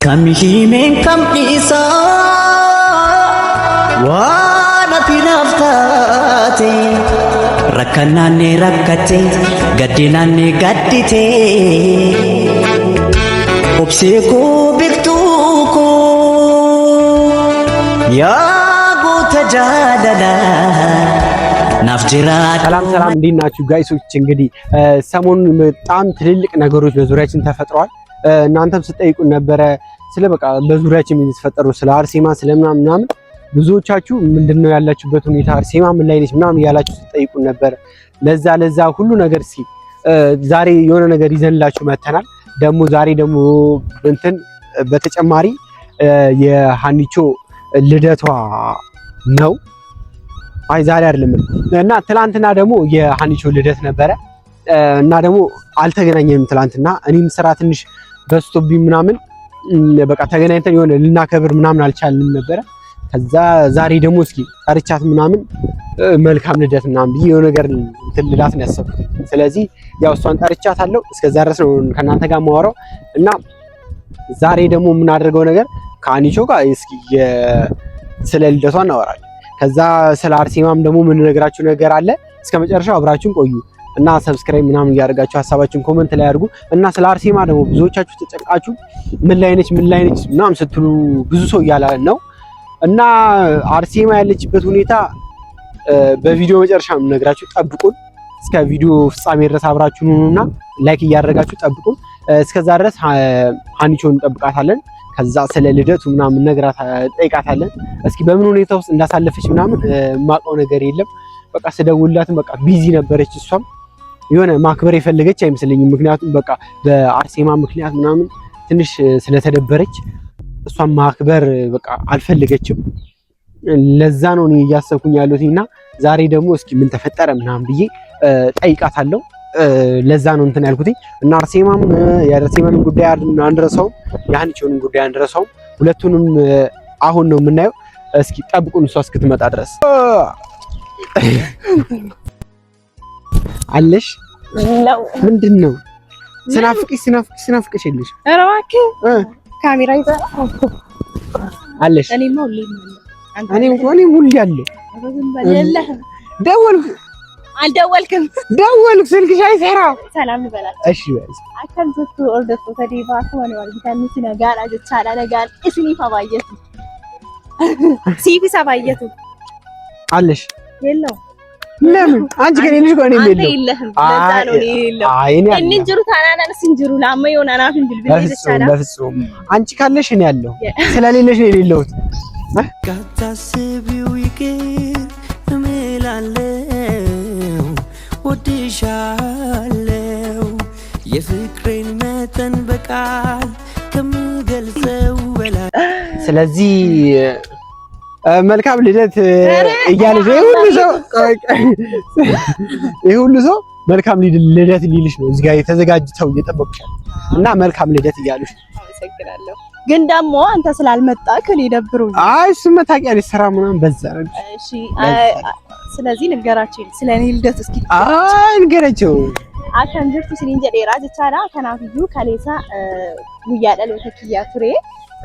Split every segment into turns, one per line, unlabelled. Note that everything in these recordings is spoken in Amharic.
Kamhimen kamisa wana tinaftate rakanane rakate gaddinane gaddite obseko biktuko ya gotajadala
ሰላም እንዴት ናችሁ ጋይሶች? እንግዲህ ሰሞኑን በጣም ትልልቅ ነገሮች በዙሪያችን ተፈጥረዋል። እናንተም ስትጠይቁን ነበረ ስለ በቃ በዙሪያችን የሚፈጠሩ ስለ አርሴማ ስለምናምን ብዙዎቻችሁ ምንድነው ያላችሁበት ሁኔታ አርሴማ ምን ላይ ነች ምናምን ያላችሁ ስትጠይቁን ነበር። ለዛ ሁሉ ነገር ዛሬ የሆነ ነገር ይዘንላችሁ መተናል። ዛሬ ደግሞ በተጨማሪ የሃኒቾ ልደቷ ነው። አይ ዛሬ አይደለም እና ትላንትና ደግሞ የሃኒቾ ልደት ነበረ እና ደግሞ አልተገናኘንም። ትላንትና እኔም ስራ ትንሽ በስቶብኝ ምናምን በቃ ተገናኝተን የሆነ ልናከብር ምናምን አልቻልንም ነበረ። ከዛ ዛሬ ደግሞ እስኪ ጠርቻት ምናምን መልካም ልደት ምናምን ብዬ የሆነ ነገር ልላት ነው ያሰብኩት። ስለዚህ ያው እሷን ጠርቻታለሁ። እስከዛ ድረስ ነው ከእናንተ ጋር የማወራው እና ዛሬ ደግሞ የምናደርገው ነገር ከሃኒቾ ጋር እስኪ ስለ ልደቷ እናወራለን። ከዛ ስለ አርሴማም ደግሞ ምን ነገራችሁ ነገር አለ። እስከ መጨረሻው አብራችሁን ቆዩ እና ሰብስክራይብ ምናምን እያደረጋችሁ ሐሳባችሁን ኮሜንት ላይ አድርጉ እና ስለ አርሴማ ደግሞ ብዙዎቻችሁ ተጨቃችሁ ምን ላይ ነች ምናምን ስትሉ ብዙ ሰው እያለ ነው እና አርሴማ ያለችበት ሁኔታ በቪዲዮ መጨረሻ የምነግራችሁ ጠብቁን። እስከ ቪዲዮ ፍጻሜ ድረስ አብራችሁን ሁኑና ላይክ እያደረጋችሁ ጠብቁን። እስከዛ ድረስ ሃኒቾን እንጠብቃታለን። ከዛ ስለ ልደቱ ምናምን ጠይቃታለን። እስኪ በምን ሁኔታ ውስጥ እንዳሳለፈች ምናምን ማውቀው ነገር የለም። በቃ ስደውልላትም በቃ ቢዚ ነበረች። እሷም የሆነ ማክበር የፈለገች አይመስለኝም። ምክንያቱም በቃ በአርሴማ ምክንያት ምናምን ትንሽ ስለተደበረች እሷም ማክበር በቃ አልፈለገችም። ለዛ ነው እኔ እያሰብኩኝ ያለሁት እና ዛሬ ደግሞ እስኪ ምን ተፈጠረ ምናምን ብዬ ጠይቃታለሁ። ለዛ ነው ያልኩት እና አርሴማም የአርሴማንም ጉዳይ አንድረሳውም የሃኒቾንም ጉዳይ አንድረሳውም። ሁለቱንም አሁን ነው የምናየው። እስኪ ጠብቁን እሷ እስክትመጣ ድረስ። አለሽ ምንድን ነው ስናፍቅሽ የለሽ?
ኧረ እባክህ ካሜራ ይዘህ
አለሽ? እኔም ሁሌ አለሁ። ደወልኩ
አልደወልክም?
ደወልኩ ስልክሽ አይሰራም።
ሰላም ልበላት።
እሺ በል
አከምቱ ኦርደር ተዲባ ከሆነ ወልታኒ ሲነጋር አጀቻላ ነጋር እስኒ ፈባየቱ ሲፊ ሰባየቱ
አለሽ?
የለው
ለምን አንቺ ከሌለሽ ቆይ ነው የለው?
የለህም። ለዛ ነው የለው። እንንጅሩ ታናና እንጅሩ ላማ ይሆናና ፍንጅል ቢልቻላ
በፍጹም አንቺ ካለሽ እኔ ያለው ስለሌለሽ ነው የሌለሁት።
ካታስቢው ይቅር እምላለው ወድሻለው የፍቅሬን መጠን በቃል ከምገልጸው በላይ።
ስለዚህ መልካም ልደት እያለሽ ይሄ ሁሉ ሰው መልካም ልደት ሊልሽ ነው እዚህ ጋር የተዘጋጅተው እየጠበቁሻል እና መልካም ልደት እያሉሽ።
አመሰግናለሁ። ግን ደግሞ አንተ ስላልመጣህ እኔ ደብሮኝ።
አይ እሱማ ታውቂያለሽ ስራ ምናምን በዛ ነው።
እሺ ስለዚህ ንገራቸው ስለኔ ልደት እስኪ።
አይ ንገራቸው።
አከም ጅርቱ ሲኒንጀ ዴራ ጀቻላ ከናፍዩ ከሌሳ ጉያ ደሎተ ኪያ ቱሬ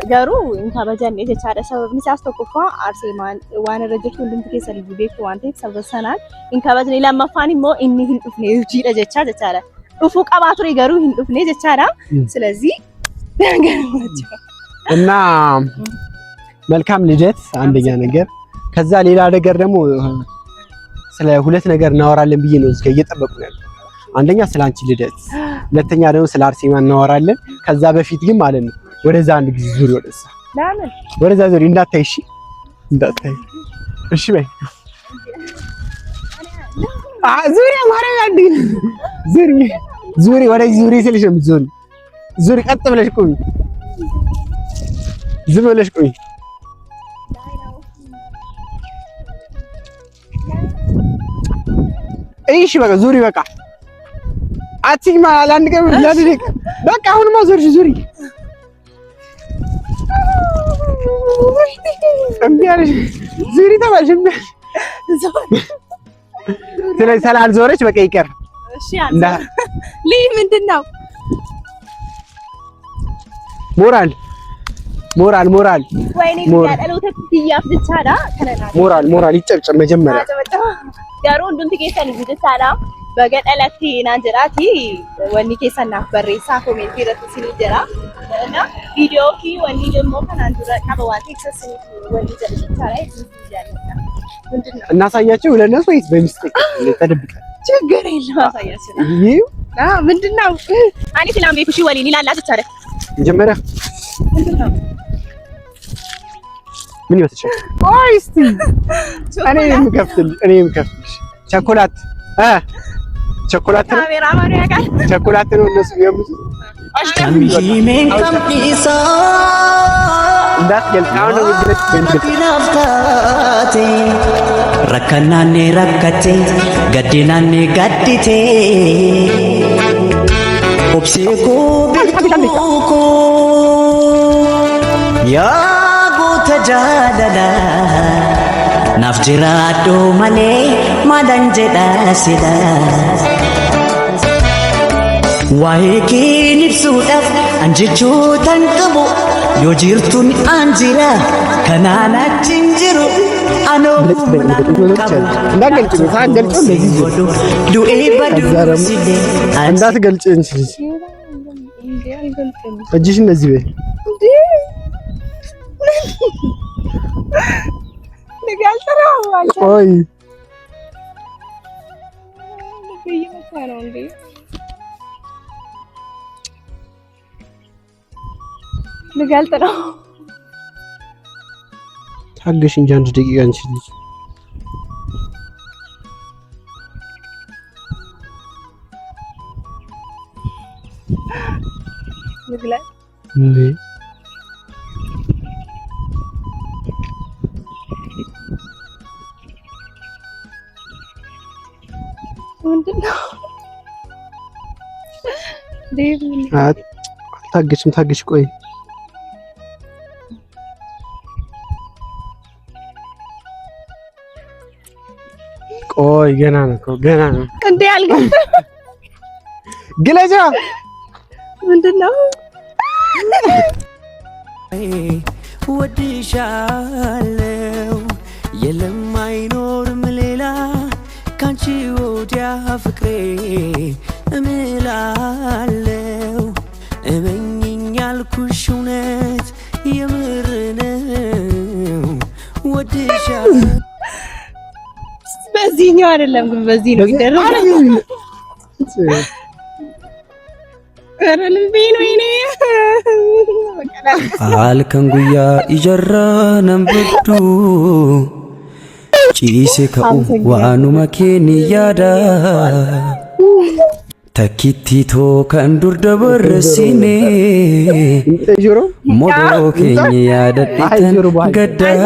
ገሩ እንካበጀን የጀቻለ ሰበብኒ ሲያስተቆፋ አርሴማን ዋነ ረጀቱ እንድንት ከሰል ቢቤክ ዋንቴ ሰበሰናል እንካበጀን ለማፋኒ ሞ ኢኒ ህንዱፍኔ ጂዳ ጀቻለ ኡፉ ቀባቱሬ ገሩ ህንዱፍኔ ጀቻላ። ስለዚህ ነገራቸው
እና መልካም ልደት አንደኛ ነገር። ከዛ ሌላ ነገር ደግሞ ስለ ሁለት ነገር እናወራለን ብዬ ነው እስከ እየጠበቁ ነው። አንደኛ ስለ አንቺ ልደት፣ ሁለተኛ ደግሞ ስለ አርሴማ እናወራለን። ከዛ በፊት ግን ማለት ነው ወደዛ አንድ ጊዜ ዙሪ ወደዛ ዙሪ እንዳታይ። እሺ እንዳታይ። እሺ በይ ዙሪ ማረጋ አንድ ዙሪ ወደዚህ ዙሪ ስልሽ ነው ዙሪ ቀጥ ብለሽ ቆይ፣ ዝም ብለሽ ቆይ። እሺ በቃ ዙሪ በቃ አትይማ ለአንድ ቀን ለድቅ በቃ አሁንማ ዙሪ እምቢ አለሽ ዙሪ ተባልሽ እምቢ ስለዚህ ስላልዞረች በቃ ይቀር።
እሺ አንተ ምንድን ነው
ሞራል ሞራል
ወይኔ ያደለው ተክያፍ ብቻዳ ከነና
ሞራል ይጨብጨብ መጀመሪያ
ጋሩ እንዱን ትኬሰን ብቻዳ በገጠለቲ ናንጀራቲ ወኒ ኬሰና በሬሳ ኮሜንት ይረቱ ሲኒጀራ እና ቪዲዮ ኪ ወኒ ደሞ ከናንዱራ ቀበዋቲ ክሰስኒ ወኒ ጀልቻ ላይ ይያለና ምንድነው እናሳያቸው ለነሱ ወይስ በሚስጥር ተደብቀ ችግር የለም አሳያቸው ይሄ ምንድነው አኒ ፍላም ቤኩሽ ወሊ ኒላላ ተቻለ መጀመሪያ ምንድነው ምን ይወስቻል ቆይስቲ እኔ የምከፍትልሽ ቸኮላት ካሜራ ማን ያውቃል ቸኮላት ነው እነሱ የሚያምሱ አሽከሚጂሜን ከምፒሳ እንዳትገልጣው ነው
ቢናፍታቴ ረከናኔ ረከቴ ገዲናኔ ገዲቴ ኦብሴኮ ቢልኩኮ ያ Jadala nafjirado male madanjeda sida wae kinib sudaf anjichu tanqabu yojirtun anjira kanana jinjiru ano
እንዳገልጭ ሳንገልጭ እንደዚህ
ዱኤ በዱ ሲደ
እንዳትገልጭ እንጂ እጅሽ እንደዚህ በይ
ንጋልተራው አንተ
ቆይ
በየመታው እንዴ ንጋልተራው
ታገሽ እንጂ አንድ ደቂቃ አንቺ ልጅ
ንግላ
እንዴ
ምንድነው ዴቭ
ታገሽ ቆይ ገና ነው
እንዴ አልገባ
ግለጃ
ምንድነው
ወድሻለው የለም አይኖርም ሌላ ካንቺ ወዲያ ፍቅሬ እምላለው እመኝኝ ያልኩሽ እውነት የምር ነው ወድሻለው
በዚህኛው አይደለም ግን በዚህ ነው ይደረጋል
halkan guyyaa ijarraa baddu ciise ka'u waanuma keenya yaada takkitti too kan dur dabarsine modoo keenya yaadadhitan gaddaa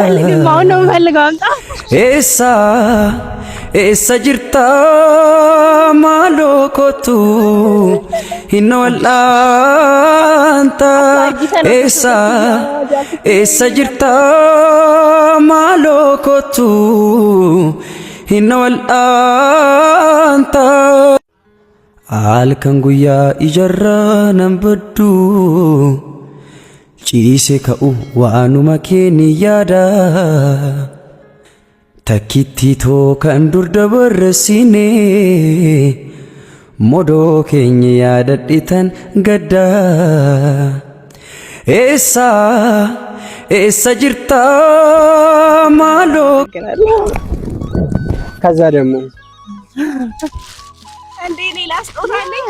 eessa jirta maaloo kottu hinna wal'aanta eessa jirta maaloo kottu hinna wal'aanta halkan guyyaa ijarraa nan baddu ciise ka'u waanuma keenya yaada takkitti too kan dur dabarsine modoo keenya yaadadhitan gaddaa eessa jirta maaloo
ከዛ ደግሞ
እንዴ ሌላ ስጦታ አለኝ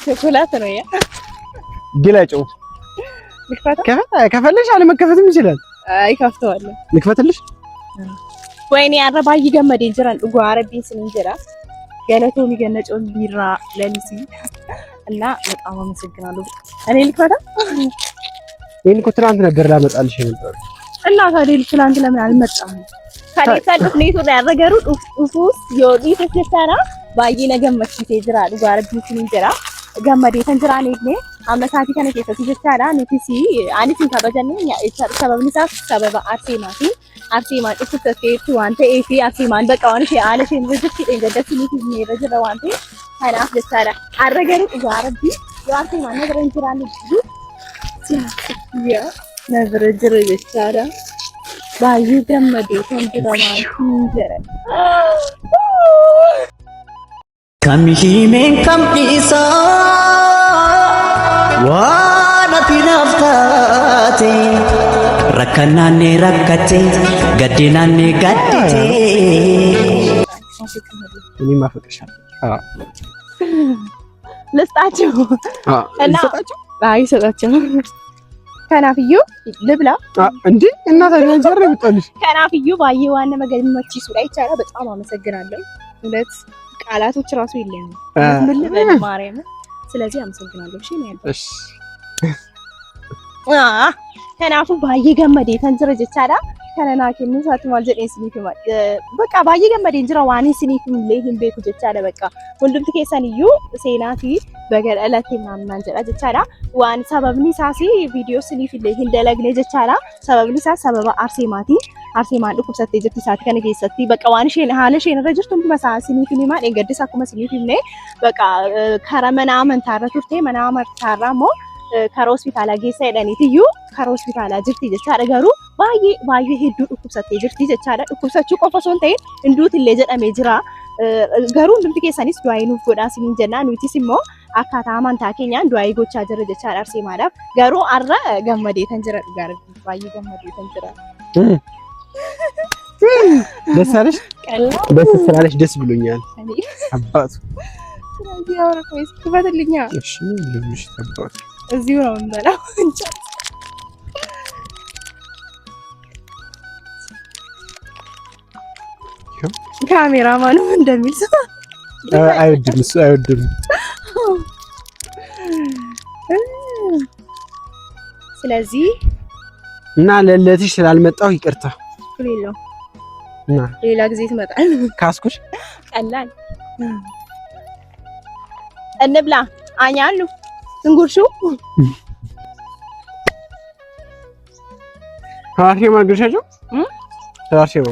ቸኮላት ነው ያ
ግለጭው ከፈለሽ አለመከፈትም ይችላል
አይከፍተዋለሁ
ልክፈትልሽ
ወይኔ አረባይ ገመዴ እንጀራን ዱጓ አረብኝ እንጀራ ገለቶ የሚገነጨው ቢራ ለሊሲ እና በጣም አመሰግናለሁ እኔ ልክፈታ
ይሄን እኮ ትናንት ነበር ላመጣልሽ ነበር
እና ታዲያ ትናንት ለምን አልመጣም ካሌታ ዶክኔቱ ያረገሩ ኡፉስ ዮዲ ተሰራ ባይ ነገመች እንጀራ ዱጓ አረብኝ እንጀራ ገመዴ እንጀራ ነኝ አመሳቲ ከነ ከሰቲ ብቻላ ነቲሲ አኒት ታበጀኒ ሰበብኒ ሰበብ አርሴማ ጥፍተቴቱ አንተ ኤቲ አርሴማን በቃውን ሺ አለሽን ወጅት ይደገደስ ኒት ነው ረጀ ዋንቴ ሀላፍ ደሳራ አረገሩ ዛረቢ አርሴማ ነብረ እንጅራን ያ ነብረ ጅር jechaadha baay'ee gammadee kan jiraman እንጀራ
kamhimeen kam isa wana tinaftate rakkananne rakkate gaddinanne gaddite
እኔ ማፈቅሻለሁ
ለስጣቸው እና አይ ሰጣቸው ከናፍዩ ልብላ
እንዴ እና ታዲያ ጀር ብጣልሽ
ከናፍዩ ባዬ ዋና መገመቺ ሱላይ ይቻላል በጣም አመሰግናለሁ ሁለት ቃላቶች ራሱ የለኝም ምን ልበል ማርያም ስለዚህ አመሰግናለሁ እሺ ነው ያለው ከናፉ ባዬ ገመዴ ተንጀረ ጀቻዳ ከነና ከኑ ሳትማል ጀዴን ስኒፍ በቃ ባዬ ገመዴ እንጀራ ዋኒ ስኒፍ ለይን ቤቱ ጀቻዳ በቃ ሁሉም ተከሰንዩ ሴናቲ በገለለቴ ምናምን አንጀራ ጀቻዳ ዋን ሰበብኒ ሳሲ ቪዲዮ ስኒፍ ለይን ደለግኔ ጀቻዳ ሰበብኒ ሳሲ ሰበባ አርሴማን ዱኩብሰቴ ጀቲ ሳት ከነ ጌሰቲ በቃ ዋን ሼን ሃለ ሼን ረጅርቱም ቢመሳ ስኒፍ ኒማ እንገድሳ ኩመ ስኒፍ ነ በቃ ከረመና መንታረ ቱርቴ መናማ ታራሞ ከራ ሆስፒታል አጌሳ ሄደኒትዩ ከራ ሆስፒታል አጅርቲ ጀቻዳ ገሩ ባዬ ሄዱ ዱኩብሰቴ ጅርቲ ጀቻዳ ዱኩብሰቹ ቆፈሶን ተይ እንዱት ለጀዳሜ ጅራ ገሩ እንድምት ከሰኒስ ዱአይኑ ጎዳ ሲኒን ጀና ኑቲስ ሞ አካታ አማንታ ኬኛን ዱአይ ጎቻ ጀረ ጀቻዳ አርሴማዳ ገሩ አረ ገመዴ ተንጀረ ጋር ባዬ ገመዴ ተንጀረ
ደስ አለሽ ደስ ስላለሽ ደስ ብሎኛል አባቱ
ስለዚህ አውራው ወይስ ትፈትልኛ
እሺ ልብሽ ተባቱ
እዚሁ ነው እንበላው እንጂ ካሜራማኑ እንደሚል ሰው
አይወድም እሱ አይወድም
ስለዚህ
እና ለለትሽ ስላልመጣው ይቅርታ
ሌላው እና ሌላ ጊዜ ትመጣል
ካስኩሽ
ቀላል እንብላ አኛሉ እንጉርሹ
አርሴማ ግርሻቸው አርሴማ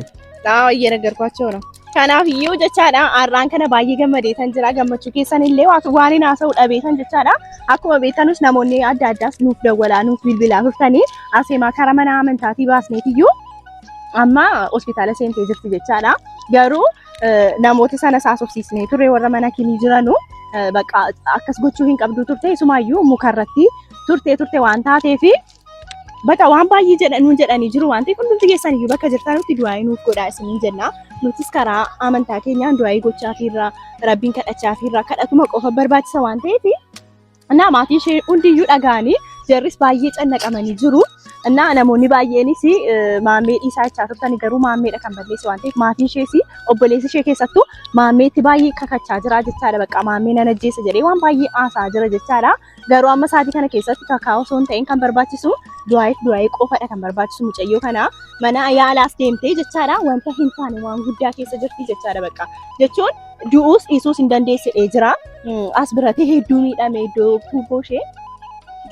አዎ እየነገርኳቸው ነው ከናፍዩ ጀቻዳ አራን ከነ ባዬ ገመዴ ተንጅራ ገመቹ ከሰንሌ ዋኔና ሰው ዳቤተን ጀቻዳ አኩመ ቤተኑስ ነሞኔ አዳዳስ ኑፍ ደወላ ኑፍ ቢልቢላ ፍርተኒ አርሴማ ከረመና መንታቲ ባስኔትዩ አማ ሆስፒታል ሴንት ጅርቲ ጀቻዳ ገሩ ናሞተ ሰነሳሶፍሲስኔ ቱሬ ወረመና ኪኒ ጅራኑ በቃ አከስ ጎቹ ሂን ቀብዱ ቱርቴ ሱማዩ ሙከረቲ ቱርቴ ዋንታ ቴፊ በቃ ዋን ባዬ ጀደኑ ጀደኒ ጅሩ ዋንቴ ሁሉም ተገሰን ይበከ ጅርታኑ ቲዱአይኑ ጎዳ ሲኒን ጀና ኑቲስ ከራ አመንታ ኬኛን ዱአይ ጎቻ ፊራ ረቢን ከዳቻ ፊራ ከዳቱማ ቆፈ በርባቲ ሰዋንቴ ፊ እና ማቲሽ ሁንዲዩ ዳጋኒ ጀሪስ ባዬ ጨነቀመኒ ጅሩ እና ነሞኒ ባዬኒ ሲ ማሜ ኢሳቻ ተተኒ ገሩ ማሜ ደከም በሌስ ዋንቴ ማቲሽ ሲ ኦቦሌስ ሼ ከሰቱ ማሜ ቲ ባዬ ከከቻ ጅራ ጀቻለ በቃ ማሜ ነነጄስ ጀሬ ዋን ባዬ አሳ ጅራ ጀቻላ ገሩ አመሳቲ ከነ ከሰቱ ካካው ሶን ተይን kan barbaachisu du'ay qofaadha kan barbaachisu mucayyoo kana mana yaalaas deemtee jechaadha wanta hin taane waan guddaa keessa jirti jechaadha bakka jechuun du'uus dhiisuus hin dandeessedhee jira as biratee hedduu miidhame iddoo tuubboo ishee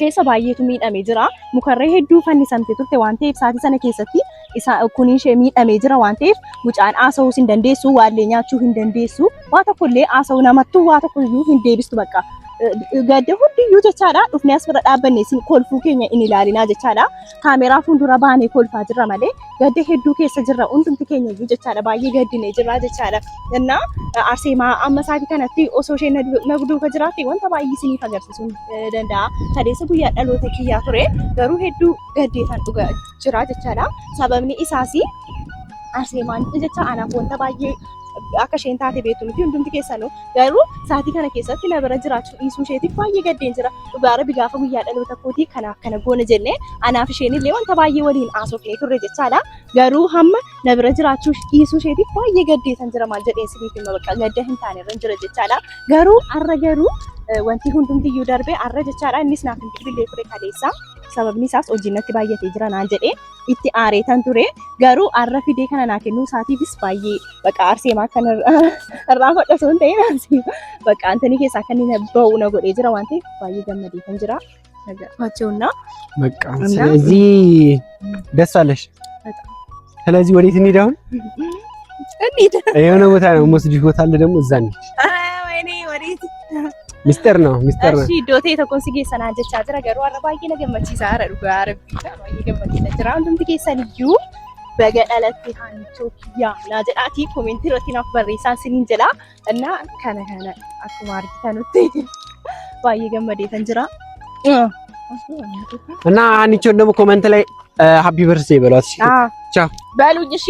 keessa baay'eetu miidhame jira mukarree hedduu fannisamte turte waan ta'eef saatii sana keessatti isa kuniin ishee miidhame jira waan ta'eef mucaan haasa'uus hin dandeessu waallee nyaachuu hin dandeessu waa tokkollee haasa'u namattuu waa tokkoyyuu hin deebistu bakka gadde hundiyyuu jechaadha dhufnee as bira dhaabbanne isin kolfuu keenya in ilaalinaa jechaadha kaameraa fuuldura baanee kolfaa jirra malee gadde hedduu keessa jirra hundumti keenya iyyuu jechaadha baay'ee gaddinee jirra jechaadha እና አርሴማ አመሳቲ ከነቲ ኦሶሼ ነግዱ ከጅራቲ ወንተ ባይ ሲኒ ፈገርሲሱን ደንዳ ታዴስ ጉያ ዳሎተ ኪያ ቱሬ ገሩ ሄዱ ገዴታን ዱጋ ጅራ ጀቻዳ ሰበብኒ ኢሳሲ አርሴማን ጀቻ አናፍ ወንተ ባይ akka isheen taate beektu miti hundumti keessa no garuu saatii kana keessatti na bira jiraachuu dhiisuu isheetiif baay'ee gaddeen jira dhugaara bigaafa guyyaa dhaloota kootii kanaaf kana goona jennee anaaf isheen illee wanta baay'ee waliin haasofnee turre jechaadha garuu hamma na bira jiraachuu dhiisuu isheetiif baay'ee gaddeetan jira maal jedheen siniif hima bakka gadda hin taane irra jira jechaadha garuu wanti hundumti iyyuu darbee arra jechaadha innis naaf hin bilbilee ture kaleessa sababni isaas hojiinatti baay'atee jira naan jedhee itti aareetan ture garuu arra fidee kana naa kennuu isaatiifis baay'ee bakka Arseemaa kana irraa fudhatu hin ta'in Arseemaa bakka antanii keessaa kan inni ba'u na godhee jira waan ta'eef baay'ee gammadee kan jira ነግራቸውና
በቃ ስለዚህ ደስ አለሽ ስለዚህ ወዴት እንሂድ አሁን የሆነ ቦታ ነው መስጂድ ቦታ አለ ደግሞ እዛ እንሂድ
ወይኔ ወዴት
ሚስጥር ነው ሚስጥር ነው
እሺ ዶቴ ተኮንሲ ጌሰና ጀቻ ድረ ገሩ አረባዬ ነገመቺሳ አረዱ አረብቻ ባዬ ገመቺሳ ጅራ ሁንዱም ትኬሰንዩ በገደለት ሃኒቾ ኪያ ናጀዳቲ ኮሜንት ሮቲናፍ በሬሳን ሲኒን ጀላ እና ከነ አኩማ አርጊተኑት ባዬ ገመዴተን ጅራ
እና ሃኒቾን ደግሞ ኮሜንት ላይ ሃፒ በርዝዴይ በሏት። ቻው
በሉኝ እሺ